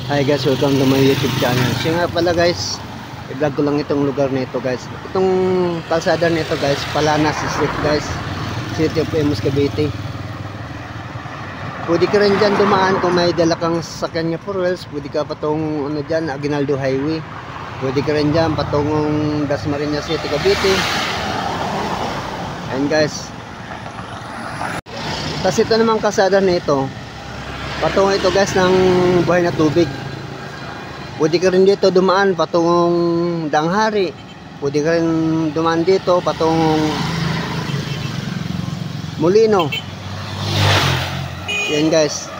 Hi guys, welcome to my YouTube channel. So nga pala guys, i-vlog ko lang itong lugar nito guys. Itong kalsada nito guys, Palanas Street guys, City of Imus, Cavite. Pwede ka rin dyan dumaan kung may dala kang sasakyan niya for wheels. Pwede ka patong ano dyan, Aguinaldo Highway. Pwede ka rin dyan patungong Dasmariñas City, Cavite. Ayan guys. Tapos ito naman kalsada nito, patungo ito guys ng buhay na tubig. Pwede ka rin dito dumaan patungong Danghari. Pwede ka rin dumaan dito patungong Molino. Yan guys.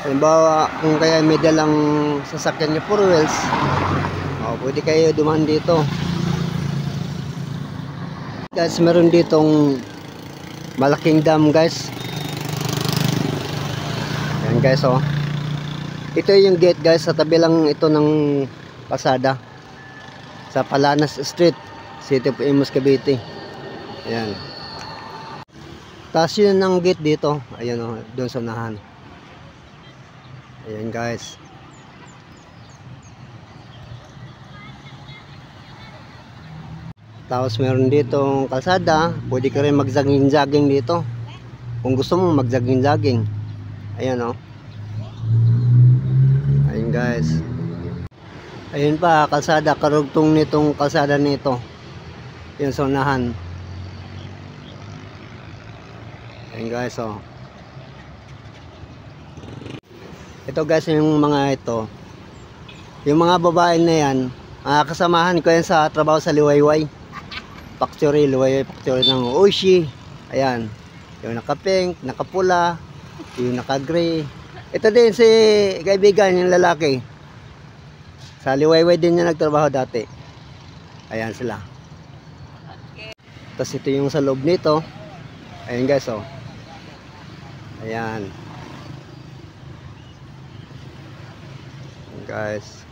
Halimbawa kung kaya may dalang sasakyan niya 4 wheels, pwede kayo dumaan dito. Guys, meron ditong malaking dam guys. Yan guys, oh. Ito yung gate guys, sa tabi lang ito ng pasada sa Palanas Street, City of Imus, Cavite. Ayan. Tapos yun ang gate dito. Ayan, oh, doon sa unahan. Ayan guys. Tapos meron ditong kalsada. Pwede ka rin mag-jogging dito kung gusto mo mag-jogging. Ayan, oh. Ayun guys. Ayun pa, kalsada, karugtong nitong kalsada nito. Yung sa unahan. Ayun guys, oh. Ito guys, yung mga ito. Yung mga babae na yan, kasamahan ko yan sa trabaho sa Liwayway Factory, Liwayway Factory ng Oishi. Ayan. Yung naka-pink, naka-pula, yung naka-gray. Ito din si kaibigan, yung lalaki. Sa Liwayway din niya nagtrabaho dati. Ayan sila. Okay. Tapos ito yung sa loob nito. Ayan guys, oh. Ayan. Ayan guys.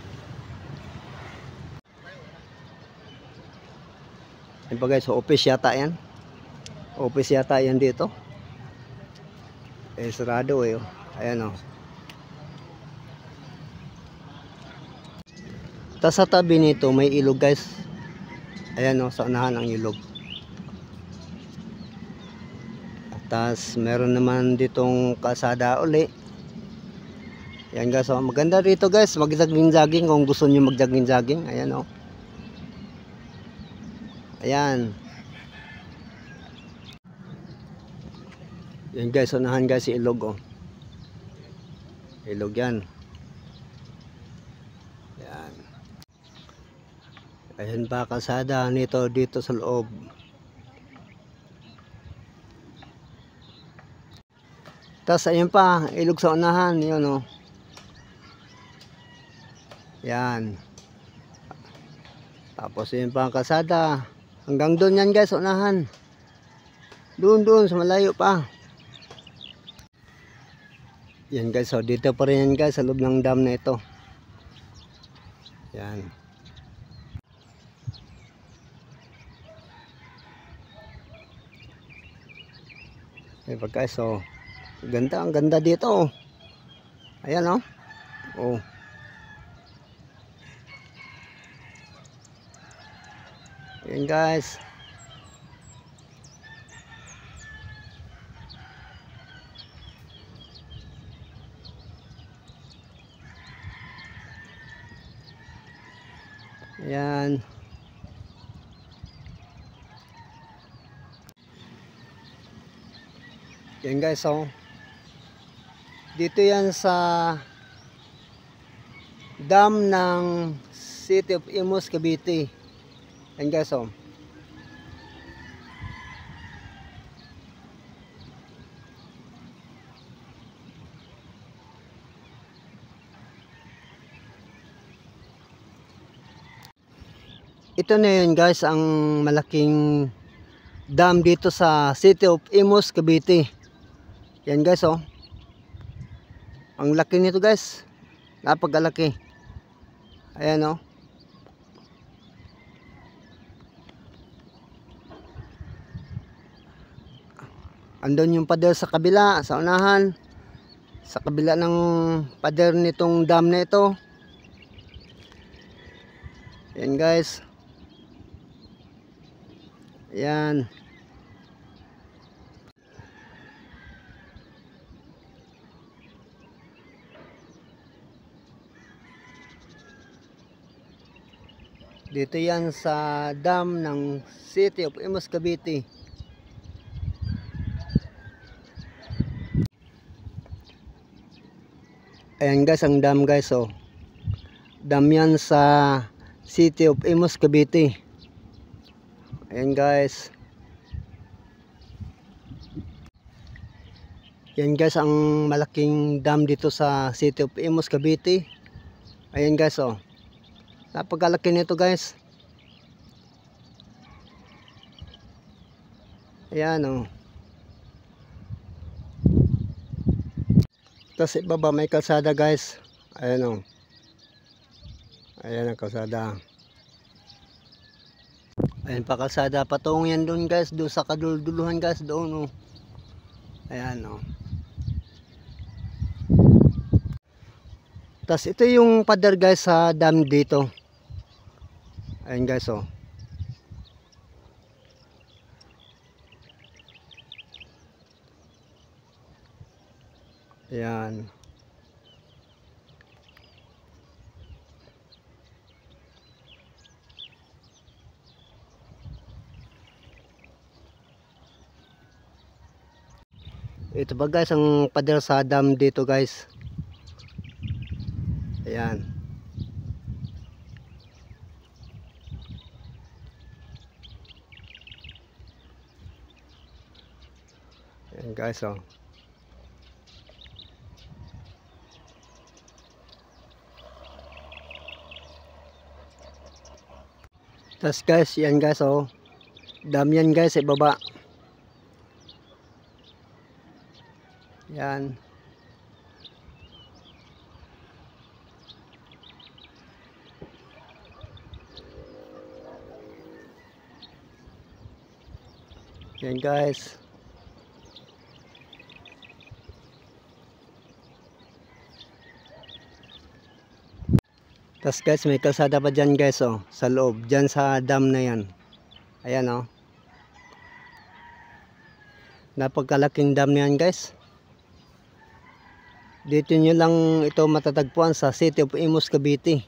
Ayan pa guys, office yata yan. Office yata yan dito. Sarado eh, oh. Ayan, oh. Tapos sa tabi nito may ilog guys. Ayan, oh, sa unahan ang ilog. Tapos meron naman ditong kalsada uli. Ayan guys, oh. Maganda dito guys, mag-jogging kung gusto niyo mag-jogging. Ayan, oh. Ayan. Yan guys, unahan guys si ilog, oh. Ilog yan. Yan. Ayan pa kalsada nito dito sa loob. Tapos ayan pa, ilog sa unahan, yun, oh. Yan. Tapos ayan pa ang kalsada. Hanggang doon yan guys, unahan. Doon sa malayo pa. Yan guys, so dito pa rin yan guys sa loob ng dam na ito. Yan. Ayan guys, so ganda, ang ganda dito, oh. Ayan, oh. Oh. Ayan guys. Ayan. Yan guys, so dito yan sa dam ng City of Imus, Cavite. Yan guys, so ito na yun guys, ang malaking dam dito sa City of Imus, Cavite. Yan guys, oh. Ang laki nito guys. Napakalaki. Ayan, oh. Andun yung pader sa kabila, sa unahan. Sa kabila ng pader nitong dam na ito, Ayan guys. Ayan. Dito yan sa dam ng City of Imus, Cavite. Ayan guys, ang dam guys, oh. Dam yan sa City of Imus, Cavite. Ayan guys. Yan guys, ang malaking dam dito sa City of Imus, Cavite. Ayan guys, oh. Napakalaki nito guys. Ayan, oh. Tapos ibaba may kalsada guys. Ayan, oh. Ayan ang kalsada. Ayan pa kalsada. Patungo yan doon guys. Doon sa kaduluduluhan guys. Doon, oh. Ayan, oh. Tapos ito yung pader guys sa dam dito. Ayan guys, oh. Ayan. Ito ba guys ang pader sa dam dito guys. Ayan. Ayan guys, oh. Tas guys, yan guys, oh. Dam yan guys, ibaba. Yan. Yan guys. Tas guys, may kalsada pa dyan guys, oh. Sa loob, dyan sa dam na yan. Ayan, oh. Napagkalaking dam na yan guys. Dito nyo lang ito matatagpuan sa City of Imus, Cavite.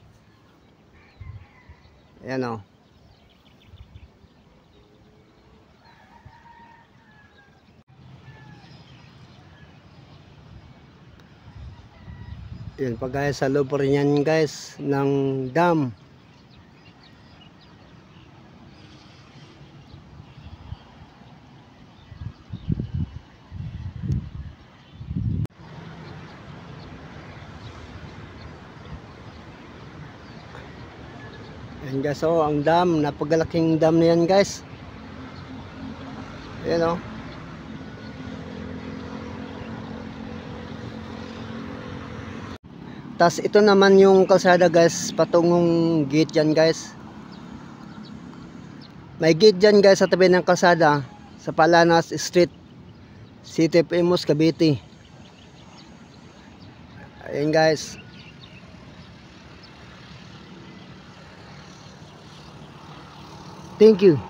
Ayan, oh. Yan pa guys, sa loob rin yan guys ng dam. Yan guys, oh, ang dam, napagalaking dam na yan guys. Ayan, oh. Tas ito naman yung kalsada guys, patungong gate yan guys. May gate dyan guys sa tabi ng kalsada, sa Palanas Street, City of Imus, Cavite. Ayan guys. Thank you.